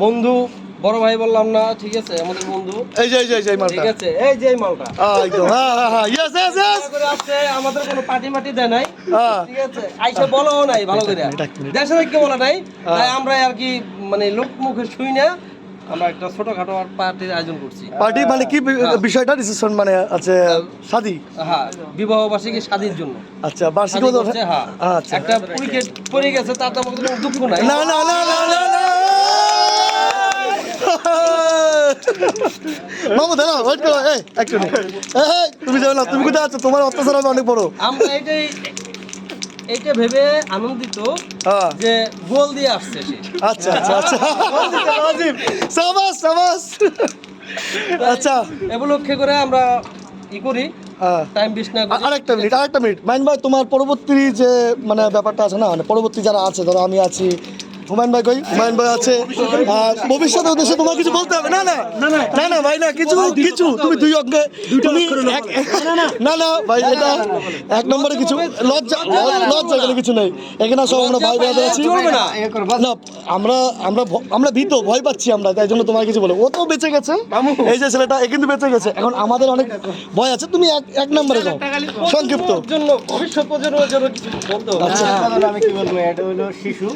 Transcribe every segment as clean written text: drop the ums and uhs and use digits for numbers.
বন্ধু বড় ভাই বললাম না, ঠিক আছে আমাদের বন্ধু। এই যে মালটা, ঠিক আছে, এই যে মালটা একদম। হ্যাঁ ইয়েস করে আসছে, আমাদের কোনো পার্টি মাটি দেয় নাই, ঠিক আছে। আইসা বলো নাই ভালো করে দেশে থেকে বলা নাই, তাই আমরা আর কি মানে লোক মুখে শুই না, আমরা একটা ছোটখাটো পার্টির আয়োজন করছি। পার্টি মানে কি বিষয়টা রিসেপশন মানে আছে শাদী? হ্যাঁ, বিবাহ বার্ষিকী শাদীর জন্য। আচ্ছা বার্ষিক হ্যাঁ, আচ্ছা একটা উইকেট পড়ে গেছে, তাতে আমাদের কোনো দুঃখ নাই। না না না না না না মামু দাঁড়াও, ওয়েট করো। এই একটু তুমি যাবে না, তুমি কোথায় আছো? তোমার অত্যাচার হবে অনেক বড়। আমরা এইটা ভেবে আনন্দিত যে গোল দিয়ে আসছে সে। আচ্ছা আচ্ছা আচ্ছা সাবাস সাবাস। আচ্ছা উপলক্ষে করে আমরা ই করি, টাইম বেস্ট না করি। আরেকটা মিনিট মাইন ভাই, তোমার পরবর্তী যে মানে ব্যাপারটা আছে না, মানে পরবর্তী যারা আছে, ধরো আমি আছি, হুমায়ুন ভাই কই, হুমায়ুন ভাই আছে, ভবিষ্যতের উদ্দেশ্যে তোমার কিছু বলতে হবে? না না না না ভাই, না কিছু তুমি দুই অঙ্গে তুমি না না ভাই, এটা এক নম্বরে কিছু লজ্জা এখানে কিছু নেই। এখানে সব আমরা ভাই ভাই আছি না, আমরা ভীত, ভয় পাচ্ছি আমরা, তাই জন্য তোমার কিছু বলো। ও তো বেঁচে গেছে, এই যে ছেলেটা, এ কিন্তু বেঁচে গেছে, এখন আমাদের অনেক ভয় আছে। তুমি এক নম্বরে যাও, সংক্ষিপ্ত জন্য ভবিষ্যৎ প্রজন্মের জন্য কিছু বলতে হবে। আচ্ছা আমি কি বলবো, এটা হলো শিশু।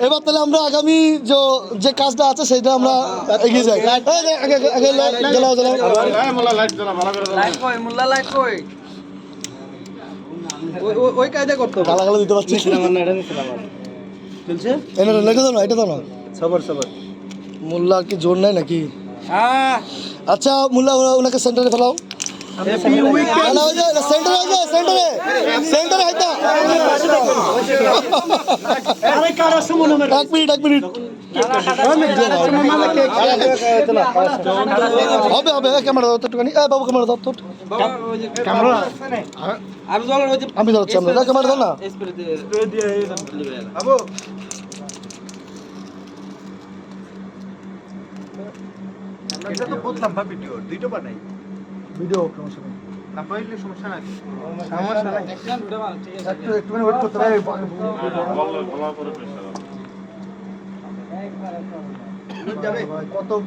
এবার তাহলে আমরা আগামী যে কাজটা আছে সেটা আমরা এগিয়ে যাই। ওই কায়দা করতে হবে। গালাগালা দিতে পারছি এটা তো না। মোল্লা কি জোর নাই নাকি? আচ্ছা মোল্লা ওনাকে সেন্টারে ফেলাও। সেন্টারে এক মিনিট হবে ক্যামেরা দাও একটুখানি। বাবু ক্যামেরা দাও তো, আমি ধরছি, আমরা ক্যামেরা দাও না। ভিডিও সমস্যা নাই, একটুখানি ওয়েট করতে হবে।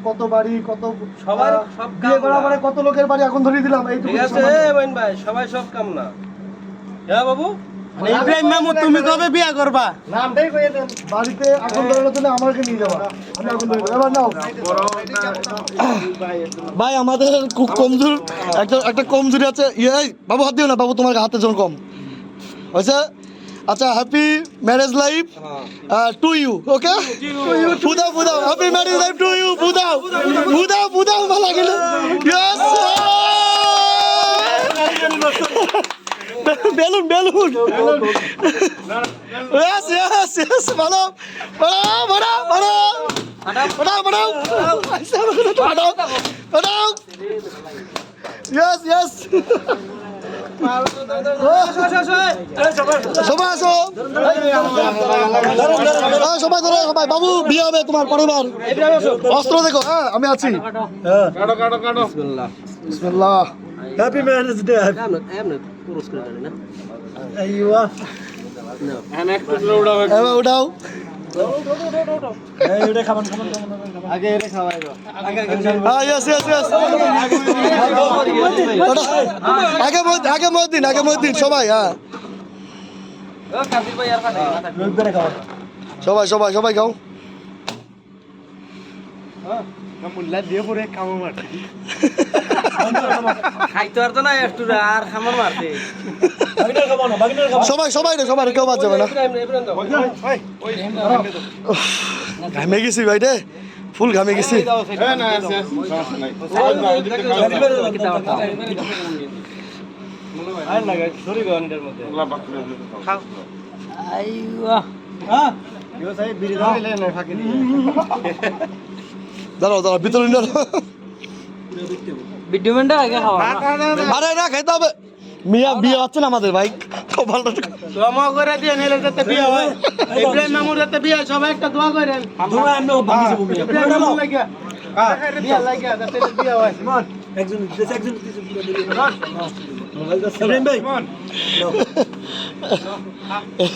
কত বাড়ি, কত সবার সব বিয়ে করা মানে কত লোকের বাড়ি এখন ধরিয়ে দিলাম। এই ঠিক আছে ভাই, সবাই সব কাম না। হ্যাঁ বাবু, ইব্রাহিম মামু, তুমি কবে বিয়া করবা? নামটাই কইয়ে দেন। বাড়িতে আগুন ধরানোর জন্য আমাকে নিয়ে যাবা, আমি আগুন ধরে এবার নাও। ভাই আমাদের খুব কমজোর, একটা কমজোরি আছে। বাবু হাত দিও না, বাবু তোমার হাতে জন কম হয়েছে। আচ্ছা, happy marriage life to you. Okay, বুদাও happy marriage life to you. বুদাও ভালো গেল। বেলুন yes ভালো yes সবাই ধরো, সবাই। বাবু বিয়ে হবে তোমার পরিবার, অস্ত্র দেখো। হ্যাঁ আমি আছি। বিসমিল্লাহ। Happy marriage day. উঠাও। আগে মহিউদ্দিন সবাই। হ্যাঁ সবাই খাও। সবাই কেউ বাদ যাবে না। ঘামে গেছি ভাই রে, ফুল ঘামে গেছি। দাঁড়াও ভিতরে আরে না খাইতে হবে। মিয়া বিয়ে হচ্ছে না আমাদের ভাই, দোয়া করে দিয়ে নিলে যাতে বিয়ে হয়। ইব্রাহিম মামুর যাতে বিয়ে হয়, সবাই একটা দোয়া করেন। ইব্রাহিম মামুর লাগিয়া বিয়ে লাগিয়া যাতে বিয়ে হয়।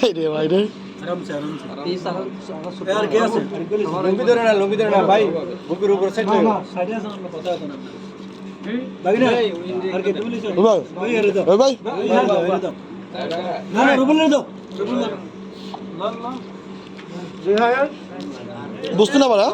এই রে ভাই রে ওই ভাই বুঝতে না পারা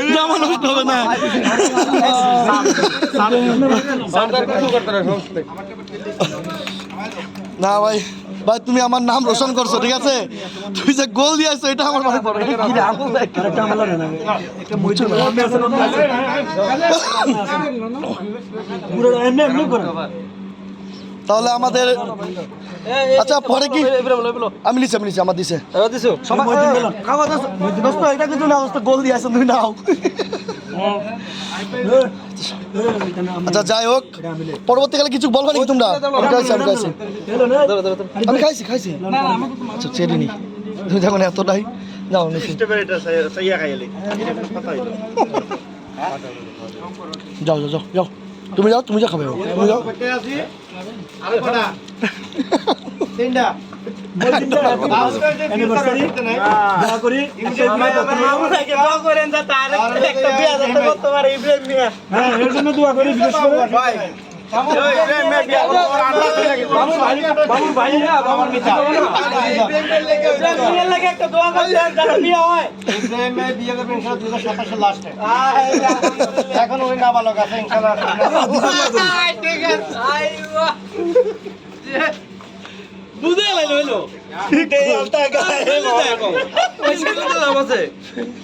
জামা নষ্ট হবে না না ভাই ভাই তুমি আমার নাম রোশন করছো ঠিক আছে তুই যে গোল দিয়েছো এটা আমার মনে পড়ে তাহলে আমাদের আচ্ছা পরে কি আমি নিচ্ছি আমার দিছে এটা কিন্তু না গোল দিয়েছো তুমি নাও আচ্ছা যাই হোক পরবর্তীকালে কিছু বলবো নাকি তোমরা আমি খাইছি আচ্ছা ছেড়ে নি তুমি যখন এতটাই যাও যাও যাও যাও তুমি যাও খাবে তুমি যাও এখন ওই না ভালো কাছে বুঝে লাইলো হইলো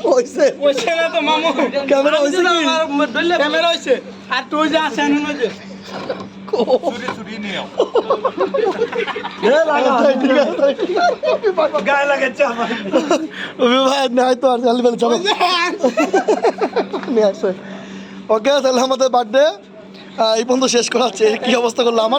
পয়সা তো মামু ক্যামেরা হইছে কি ক্যামেরা হইছে আর তুই যা আসেন মধ্যে গায়ে লাগাচ্ছে আমার ভাই নাই তো আর চালি বেলা চলো নিয়ে আসে ওকে তাহলে আমাদের বার্থডে এই পর্যন্ত শেষ করা হচ্ছে কি অবস্থা করলো আমার